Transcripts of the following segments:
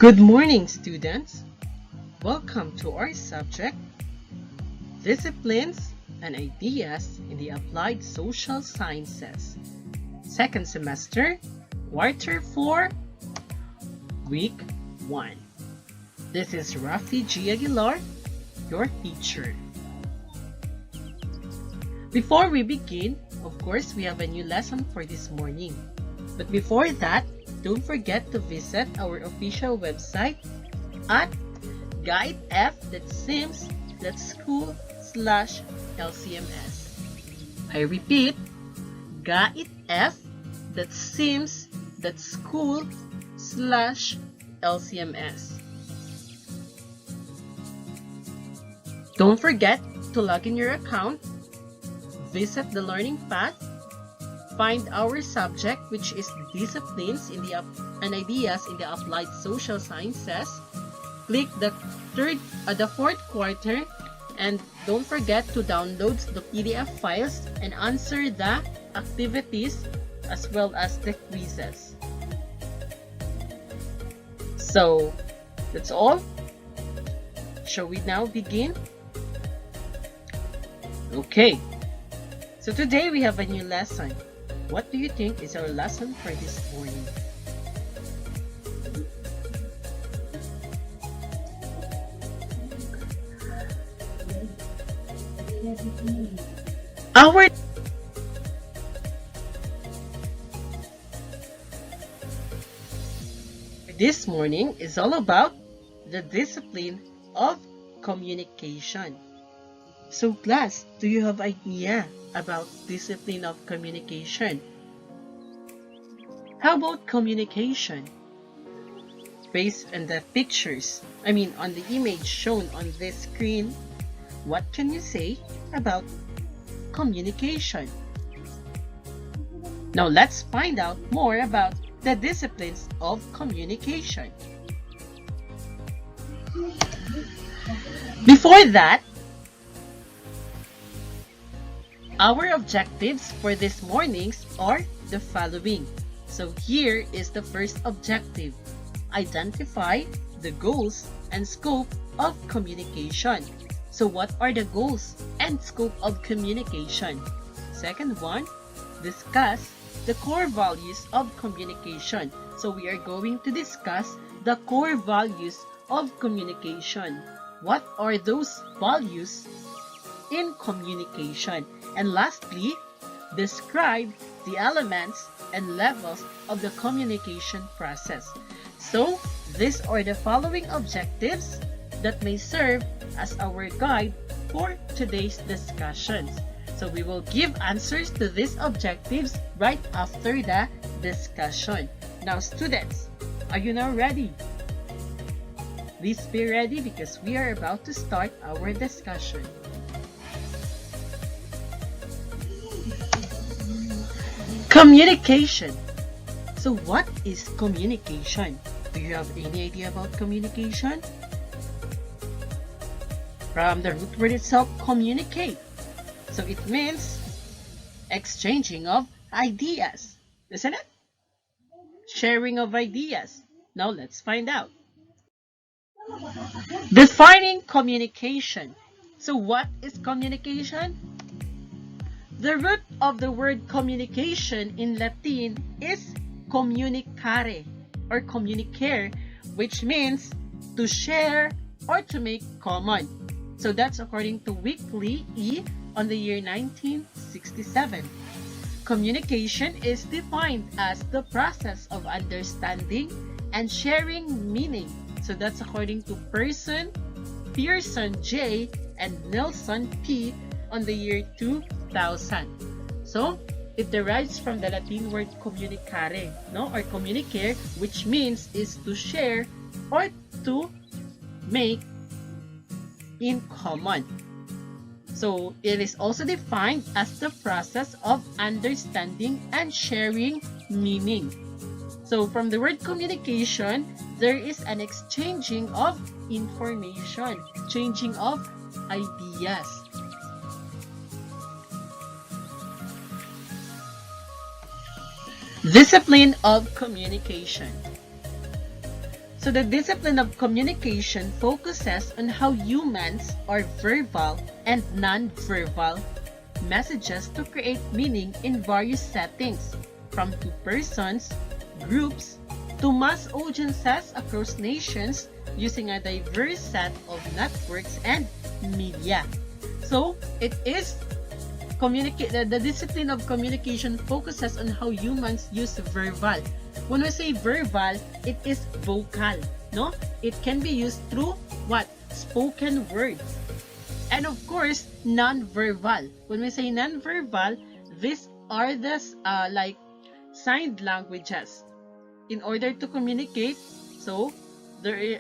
Good morning, students. Welcome to our subject, Disciplines and Ideas in the Applied Social Sciences. Second semester, Quarter 4, Week 1. This is Rafi G. Aguilar, your teacher. Before we begin, of course, we have a new lesson for this morning. But before that, don't forget to visit our official website at GAITF.sims.school/LCMS. I repeat, GAITF.sims.school/LCMS. Don't forget to log in your account, visit the learning path, find our subject, which is Disciplines and Ideas in the Applied Social Sciences. Click the fourth quarter, and don't forget to download the PDF files and answer the activities as well as the quizzes. So that's all. Shall we now begin? Okay. So today we have a new lesson. What do you think is our lesson for this morning? Our this morning is all about the discipline of communication. So class, do you have idea about discipline of communication? How about communication? Based on the pictures, on the image shown on this screen, what can you say about communication? Now let's find out more about the disciplines of communication. Before that, our objectives for this mornings are the following. So here is the first objective. Identify the goals and scope of communication. So what are the goals and scope of communication? Second one, discuss the core values of communication. So we are going to discuss the core values of communication. What are those values in communication? And lastly, describe the elements and levels of the communication process. So, these are the following objectives that may serve as our guide for today's discussions. So, we will give answers to these objectives right after the discussion. Now, students, are you now ready? Please be ready because we are about to start our discussion. Communication. So what is communication? Do you have any idea about communication? From the root word itself, communicate. So it means exchanging of ideas, isn't it? Sharing of ideas. Now let's find out. Defining communication. So what is communication? The root of the word communication in Latin is communicare or communicare, which means to share or to make common. So that's according to Weekly E on the year 1967. Communication is defined as the process of understanding and sharing meaning. So that's according to Pearson J. and Nelson P. on the year 2000. So, it derives from the Latin word communicare, or communicare, which means is to share or to make in common. So, it is also defined as the process of understanding and sharing meaning. So, from the word communication, there is an exchanging of information, changing of ideas. Discipline of communication. So the discipline of communication focuses on how humans are verbal and non-verbal messages to create meaning in various settings, from two persons, groups, to mass audiences across nations using a diverse set of networks and media. So it is the discipline of communication focuses on how humans use verbal. When we say verbal, it is vocal, no? It can be used through what? Spoken words. And of course, non-verbal. When we say non-verbal, these are the like signed languages. In order to communicate, so they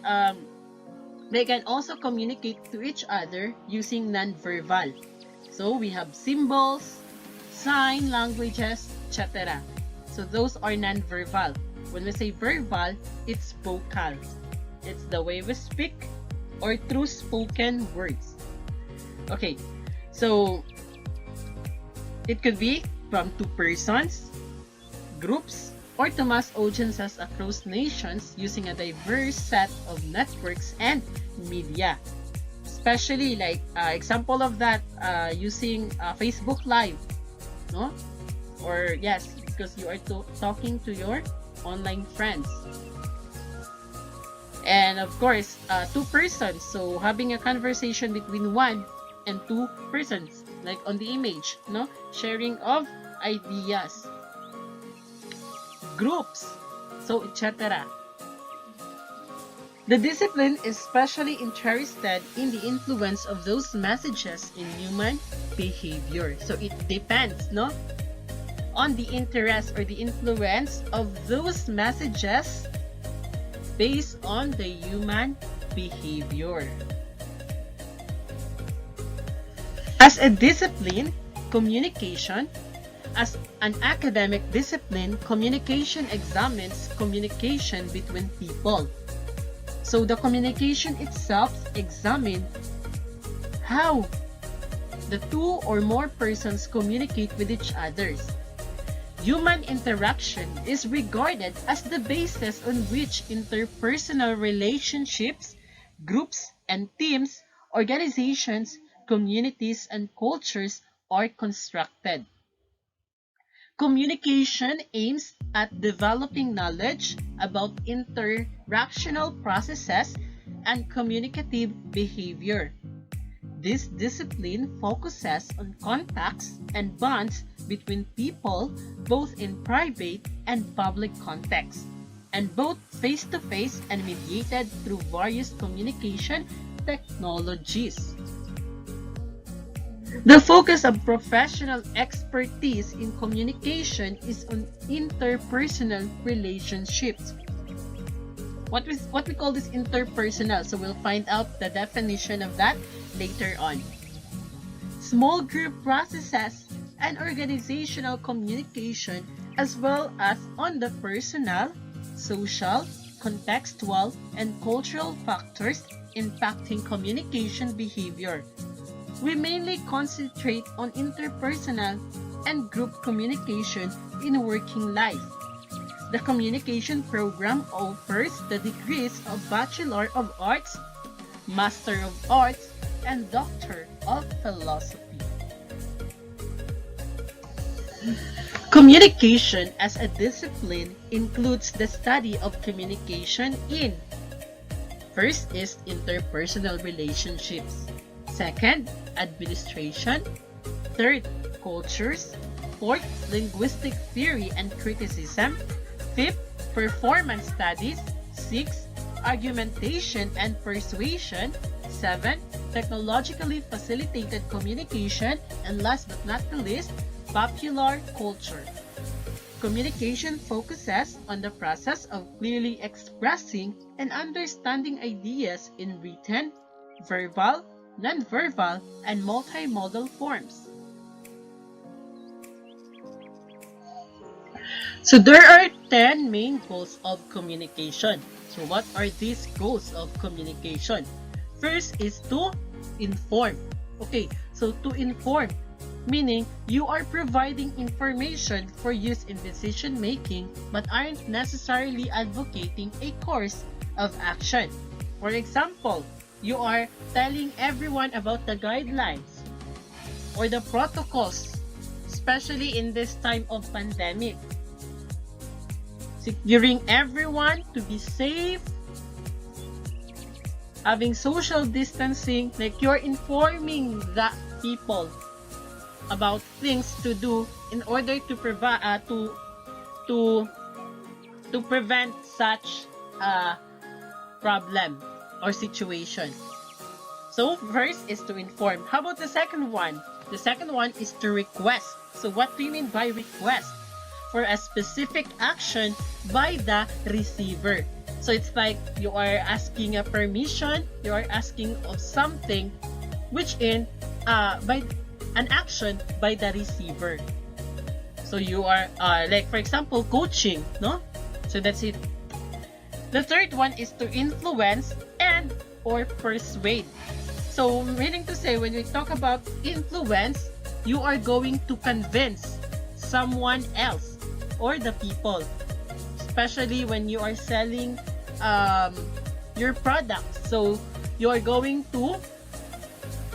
can also communicate to each other using non-verbal. So we have symbols, sign languages, etc. So those are non-verbal. When we say verbal, it's vocal. It's the way we speak or through spoken words. Okay, so it could be from two persons, groups, or to mass audiences across nations using a diverse set of networks and media. Especially like example of that using Facebook Live, no? Or yes, because you are talking to your online friends. And of course, two persons, so having a conversation between one and two persons, like on the image, no? Sharing of ideas. Groups, so etc. The discipline is especially interested in the influence of those messages in human behavior. So it depends, no? On the interest or the influence of those messages based on the human behavior. As a discipline, communication, as an academic discipline, communication examines communication between people. So the communication itself examines how the two or more persons communicate with each other. Human interaction is regarded as the basis on which interpersonal relationships, groups and teams, organizations, communities, and cultures are constructed. Communication aims at developing knowledge about interactional processes and communicative behavior. This discipline focuses on contacts and bonds between people both in private and public contexts, and both face-to-face and mediated through various communication technologies. The focus of professional expertise in communication is on interpersonal relationships. What we call this interpersonal, so we'll find out the definition of that later on. Small group processes and organizational communication, as well as on the personal, social, contextual, and cultural factors impacting communication behavior. We mainly concentrate on interpersonal and group communication in working life. The communication program offers the degrees of Bachelor of Arts, Master of Arts, and Doctor of Philosophy. Communication as a discipline includes the study of communication in: first is interpersonal relationships, second, administration, third, cultures, fourth, linguistic theory and criticism, fifth, performance studies, sixth, argumentation and persuasion, seventh, technologically facilitated communication, and last but not the least, popular culture. Communication focuses on the process of clearly expressing and understanding ideas in written, verbal, non-verbal, and multimodal forms. So there are 10 main goals of communication. So what are these goals of communication? First is to inform. Okay, so to inform, meaning you are providing information for use in decision making but aren't necessarily advocating a course of action. For example, you are telling everyone about the guidelines or the protocols, especially in this time of pandemic. Securing everyone to be safe, having social distancing, like you're informing the people about things to do in order to provide to prevent such a problem or situation. So first is to inform. How about the second one? The second one is to request. So what do you mean by request? For a specific action by the receiver. So it's like you are asking a permission, you are asking of something which in by an action by the receiver. So you are like for example coaching, no? So that's it. The third one is to influence and or persuade. So meaning to say, when we talk about influence, you are going to convince someone else or the people, especially when you are selling your products. So you are going to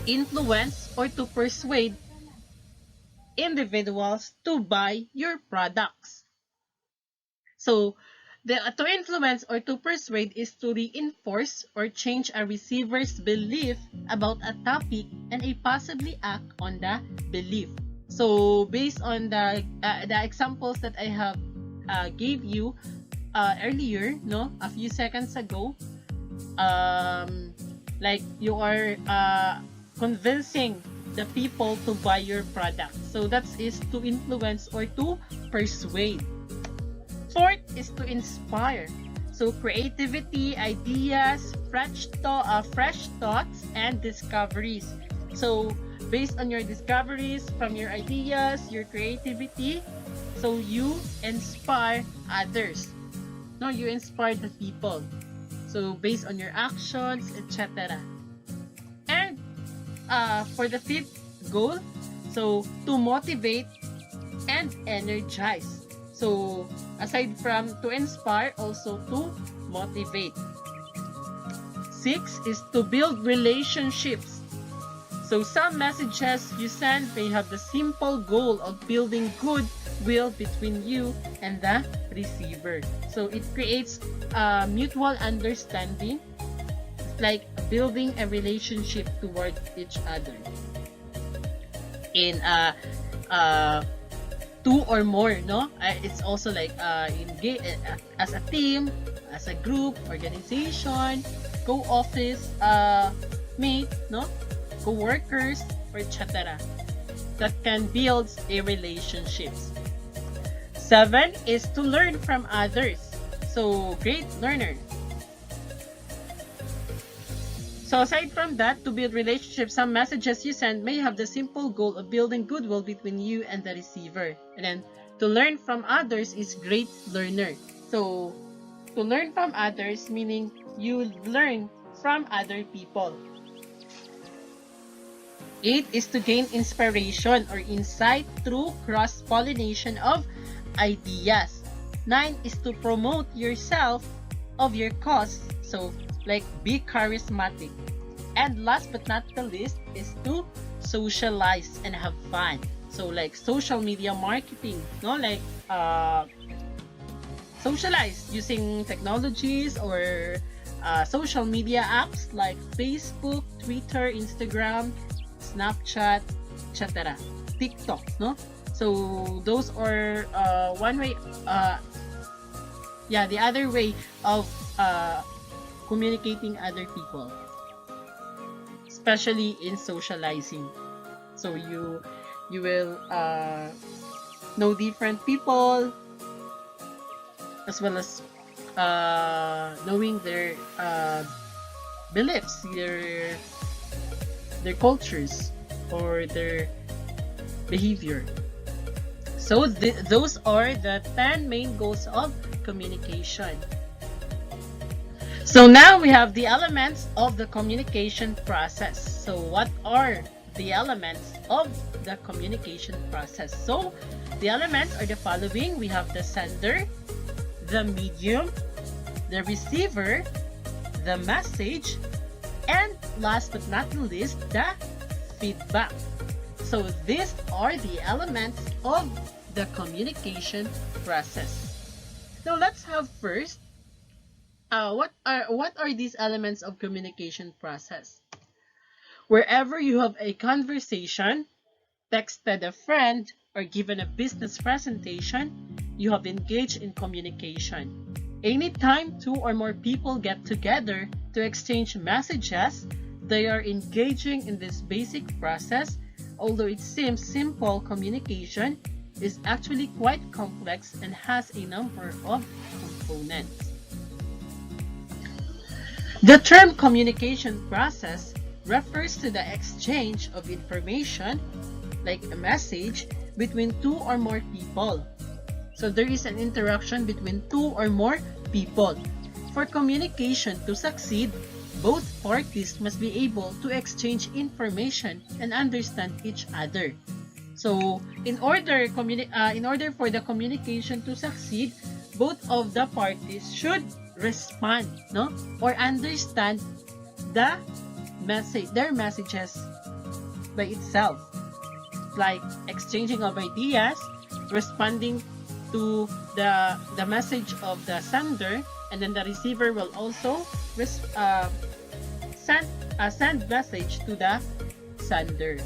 influence or to persuade individuals to buy your products. So to influence or to persuade is to reinforce or change a receiver's belief about a topic and a possibly act on the belief. So based on the examples that I have gave you earlier, no, a few seconds ago, like you are convincing the people to buy your product. So that is to influence or to persuade. Fourth is to inspire. So creativity, ideas, fresh thoughts, and discoveries. So based on your discoveries, from your ideas, your creativity, so you inspire others. No, you inspire the people. So based on your actions, etc. And for the fifth goal, so to motivate and energize. So aside from to inspire, also to motivate. 6 is to build relationships. So some messages you send may have the simple goal of building goodwill between you and the receiver. So it creates mutual understanding. It's like building a relationship toward each other. In two or more, no? It's also like as a team, as a group, organization, co-office mate, no? Co-workers, or etc. That can build a relationships. 7 is to learn from others. So great learner. So aside from that, to build relationships, some messages you send may have the simple goal of building goodwill between you and the receiver. And then to learn from others is great learner. So to learn from others meaning you learn from other people. 8 is to gain inspiration or insight through cross-pollination of ideas. 9 is to promote yourself of your cause. So like be charismatic. And last but not the least is to socialize and have fun. So like social media marketing, no? Like socialize using technologies or social media apps like Facebook, Twitter, Instagram, Snapchat, etc. TikTok, no? So those are one way, the other way of communicating other people, especially in socializing. So you will know different people as well as knowing their beliefs, their cultures, or their behavior. So those are the 10 main goals of communication. So now we have the elements of the communication process. So what are the elements of the communication process? So the elements are the following. We have the sender, the medium, the receiver, the message, and last but not the least, the feedback. So these are the elements of the communication process. Now let's have first, what are these elements of communication process? Wherever you have a conversation, texted a friend, or given a business presentation, you have engaged in communication. Anytime two or more people get together to exchange messages, they are engaging in this basic process. Although it seems simple, communication is actually quite complex and has a number of components. The term communication process refers to the exchange of information, like a message, between two or more people. So there is an interaction between two or more people. For communication to succeed, both parties must be able to exchange information and understand each other. So in order for the communication to succeed, both of the parties should respond, no, or understand their messages by itself, like exchanging of ideas, responding to the message of the sender, and then the receiver will also send message to the sender.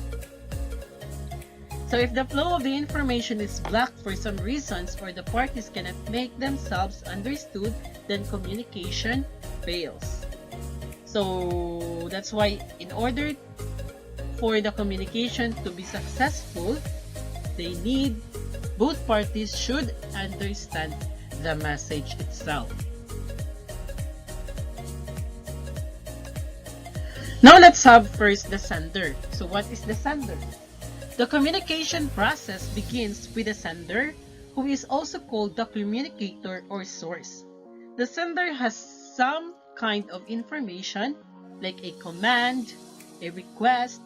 So if the flow of the information is blocked for some reasons, or the parties cannot make themselves understood, then communication fails. So that's why in order for the communication to be successful, both parties should understand the message itself. Now let's have first the sender. So what is the sender? The communication process begins with the sender, who is also called the communicator or source. The sender has some kind of information, like a command, a request,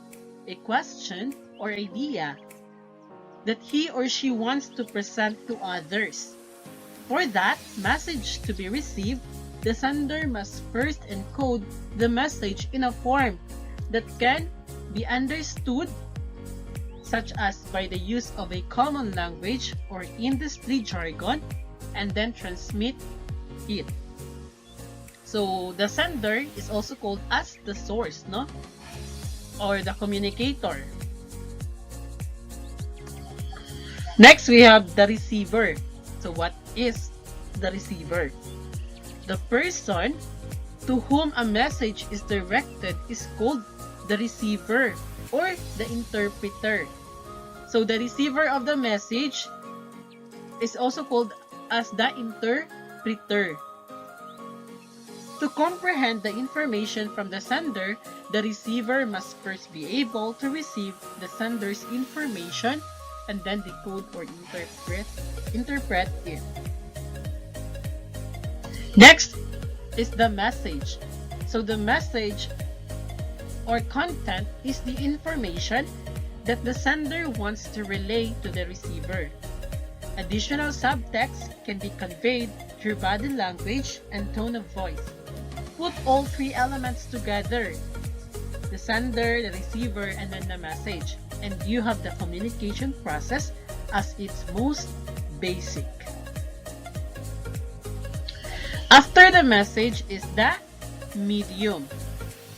a question, or idea that he or she wants to present to others. For that message to be received, the sender must first encode the message in a form that can be understood, such as by the use of a common language or industry jargon, and then transmit it. So the sender is also called as the source, no? Or the communicator. Next, we have the receiver. So what is the receiver? The person to whom a message is directed is called the receiver or the interpreter. So the receiver of the message is also called as the interpreter. To comprehend the information from the sender, the receiver must first be able to receive the sender's information and then decode or interpret it. Next is the message. So the message or content is the information that the sender wants to relay to the receiver. Additional subtext can be conveyed through body language and tone of voice. Put all three elements together, the sender, the receiver, and then the message, and you have the communication process as its most basic. After the message is the medium.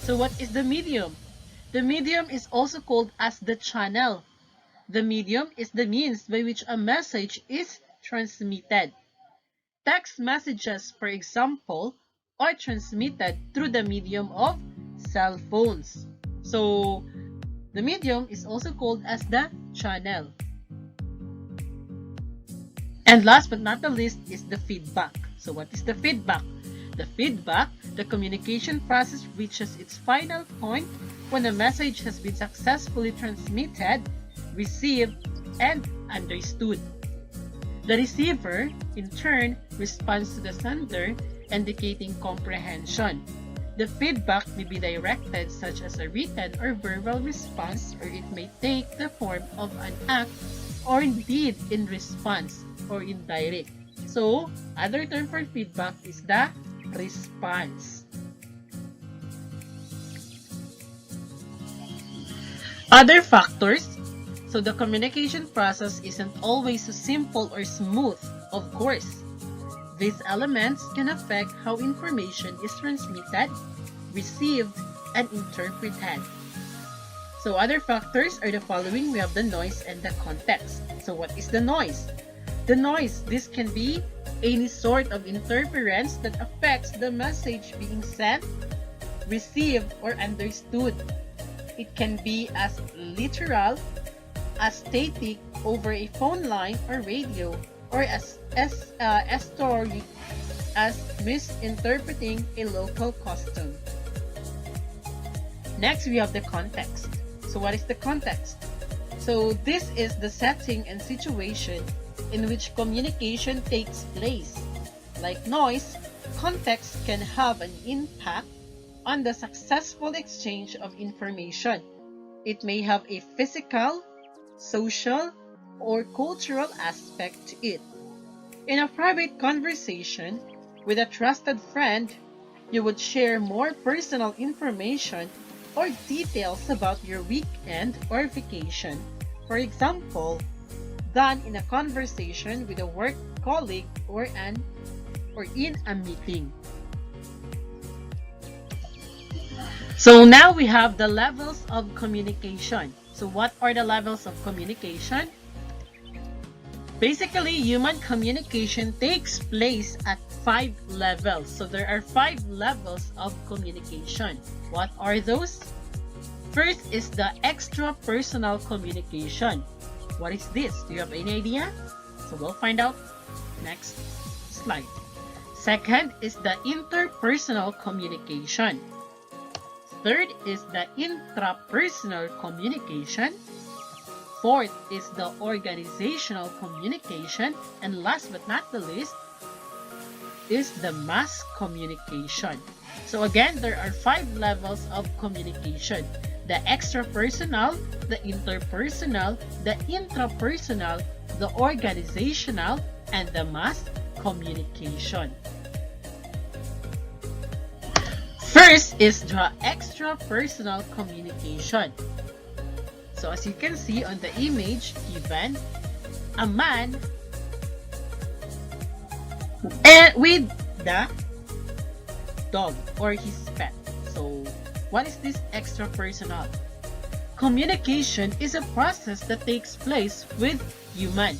So what is the medium? The medium is also called as the channel. The medium is the means by which a message is transmitted. Text messages, for example, are transmitted through the medium of cell phones. So the medium is also called as the channel. And last but not the least is the feedback. So what is the feedback? The communication process reaches its final point when a message has been successfully transmitted, received, and understood. The receiver, in turn, responds to the sender, indicating comprehension. The feedback may be directed, such as a written or verbal response, or it may take the form of an act, or indeed in response, or indirect. So, other term for feedback is the response. Other factors. So the communication process isn't always so simple or smooth, of course. These elements can affect how information is transmitted, received, and interpreted. So other factors are the following. We have the noise and the context. So what is the noise? The noise, this can be any sort of interference that affects the message being sent, received, or understood. It can be as literal, as static over a phone line or radio, or as story, as misinterpreting a local custom. Next, we have the context. So what is the context? So this is the setting and situation in which communication takes place. Like noise, context can have an impact on the successful exchange of information. It may have a physical, social, or cultural aspect to it. In a private conversation with a trusted friend, you would share more personal information or details about your weekend or vacation, for example, than in a conversation with a work colleague or in a meeting. So now we have the levels of communication. So what are the levels of communication? Basically, human communication takes place at 5 levels. So there are 5 levels of communication. What are those? First is the extrapersonal communication. What is this? Do you have any idea? So we'll find out next slide. Second is the interpersonal communication. Third is the intrapersonal communication. Fourth is the organizational communication. And last but not the least is the mass communication. So again, there are 5 levels of communication. The extrapersonal, the interpersonal, the intrapersonal, the organizational, and the mass communication. First is the extrapersonal communication. So as you can see on the image given, a man with the dog or his pet. So what is this extrapersonal? Communication is a process that takes place with human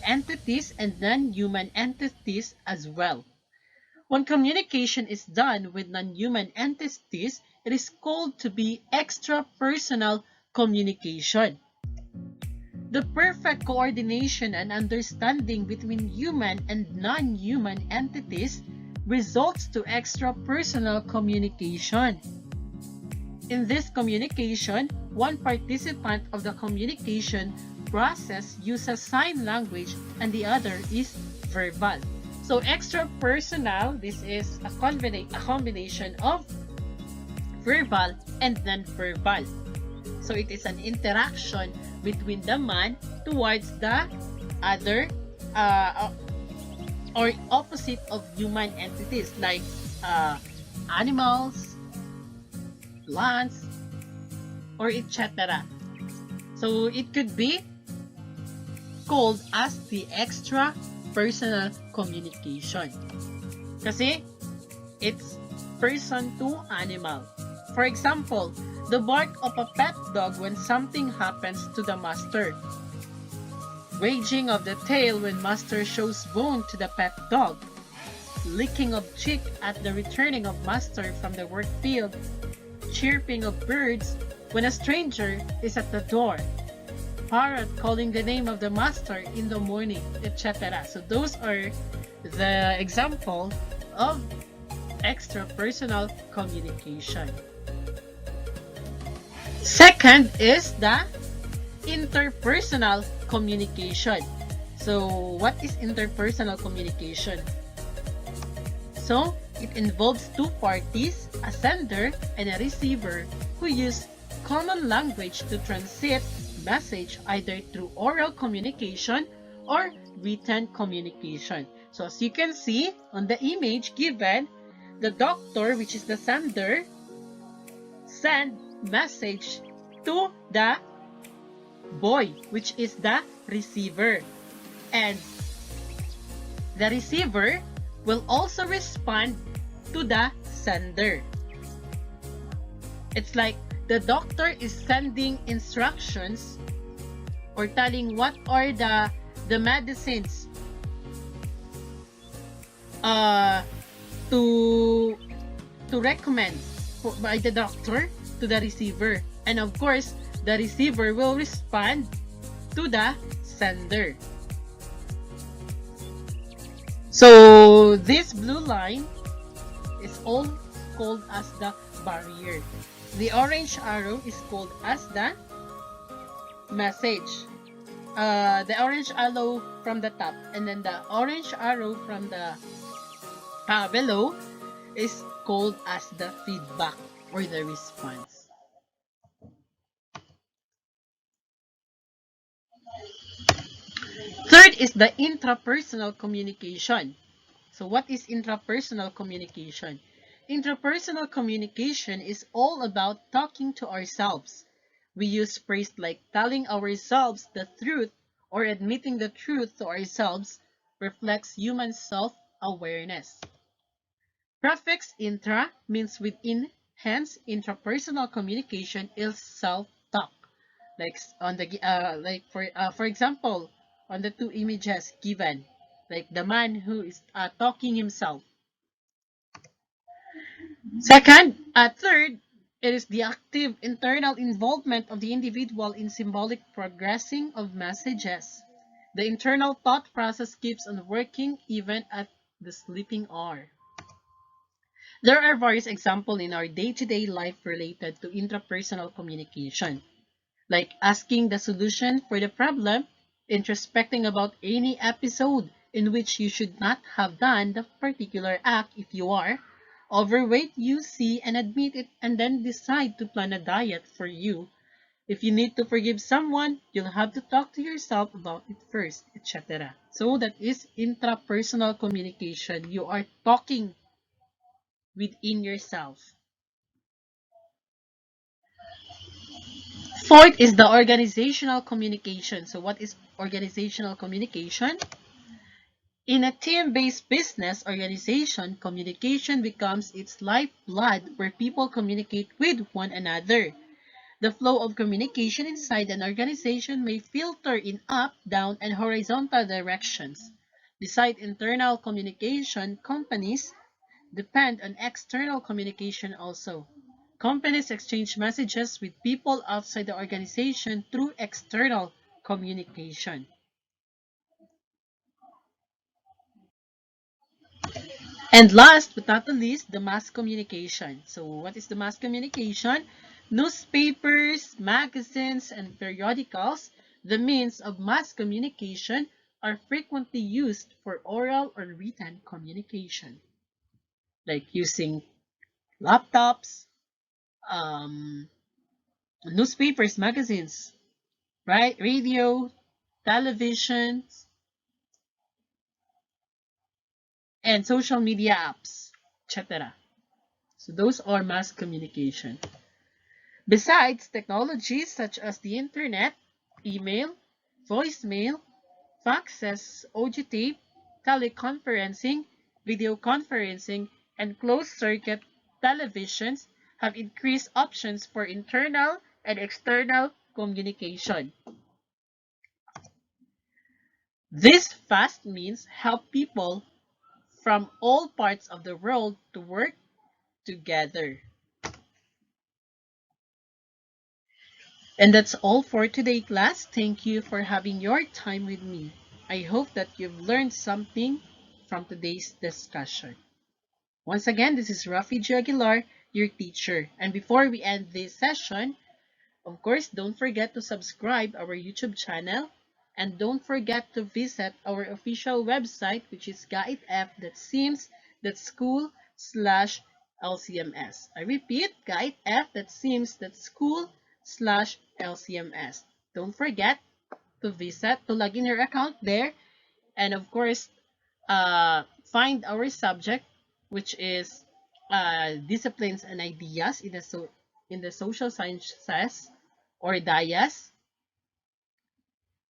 entities and non-human entities as well. When communication is done with non-human entities, it is called to be extrapersonal communication. The perfect coordination and understanding between human and non-human entities results to extrapersonal communication. In this communication, one participant of the communication process uses sign language and the other is verbal. So extrapersonal, this is a combination of verbal and non-verbal. So it is an interaction between the man towards the other or opposite of human entities like animals, plants, or etc. So it could be called as the extrapersonal communication. Kasi it's person to animal. For example, the bark of a pet dog when something happens to the master. Wagging of the tail when master shows bone to the pet dog. Licking of cheek at the returning of master from the work field. Chirping of birds when a stranger is at the door. Parrot calling the name of the master in the morning, etc. So those are the example of extrapersonal communication. Second is the interpersonal communication. So what is interpersonal communication? So it involves two parties, a sender and a receiver, who use common language to transmit message either through oral communication or written communication. So as you can see on the image given, the doctor, which is the sender, send message to the boy, which is the receiver. And the receiver will also respond to the sender. It's like the doctor is sending instructions or telling what are the medicines to recommend by the doctor to the receiver. And of course, the receiver will respond to the sender. So this blue line is all called as the barrier. The orange arrow is called as the message. The orange arrow from the top and then the orange arrow from the below is called as the feedback or the response. Third is the intrapersonal communication. So what is intrapersonal communication? Intrapersonal communication is all about talking to ourselves. We use phrases like telling ourselves the truth or admitting the truth to ourselves reflects human self-awareness. Prefix intra means within, hence intrapersonal communication is self-talk. Like on the for example, on the two images given, like the man who is talking himself. Third, it is the active internal involvement of the individual in symbolic progressing of messages. The internal thought process keeps on working even at the sleeping hour. There are various examples in our day-to-day life related to intrapersonal communication, like asking the solution for the problem, introspecting about any episode in which you should not have done the particular act if you are overweight, you see and admit it and then decide to plan a diet for you. If you need to forgive someone, you'll have to talk to yourself about it first, etc. So that is intrapersonal communication. You are talking within yourself. Fourth is the organizational communication. So what is organizational communication? In a team-based business organization, communication becomes its lifeblood where people communicate with one another. The flow of communication inside an organization may filter in up, down, and horizontal directions. Besides internal communication, companies depend on external communication also. Companies exchange messages with people outside the organization through external communication. And last but not the least, the mass communication. So what is the mass communication? Newspapers, magazines, and periodicals, the means of mass communication, are frequently used for oral or written communication, like using laptops, um, newspapers, magazines, right? Radio, television, and social media apps, etc. So those are mass communication. Besides, technologies such as the internet, email, voicemail, faxes, audio tape, teleconferencing, video conferencing, and closed-circuit televisions have increased options for internal and external communication. These fast means help people from all parts of the world to work together. And that's all for today, class. Thank you for having your time with me. I hope that you've learned something from today's discussion. Once again, this is Rafi G. Aguilar, your teacher. And before we end this session, of course, don't forget to subscribe our YouTube channel and don't forget to visit our official website, which is gaitf.sims.school/LCMS. I repeat, gaitf.sims.school/LCMS. Don't forget to log in your account there, and of course, find our subject, which is disciplines and ideas in the social sciences or DIASS.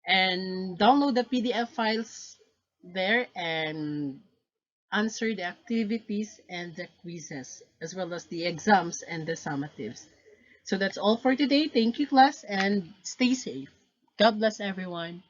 and download the PDF files there and answer the activities and the quizzes, as well as the exams and the summatives. So that's all for today. Thank you, class, and stay safe. God bless everyone.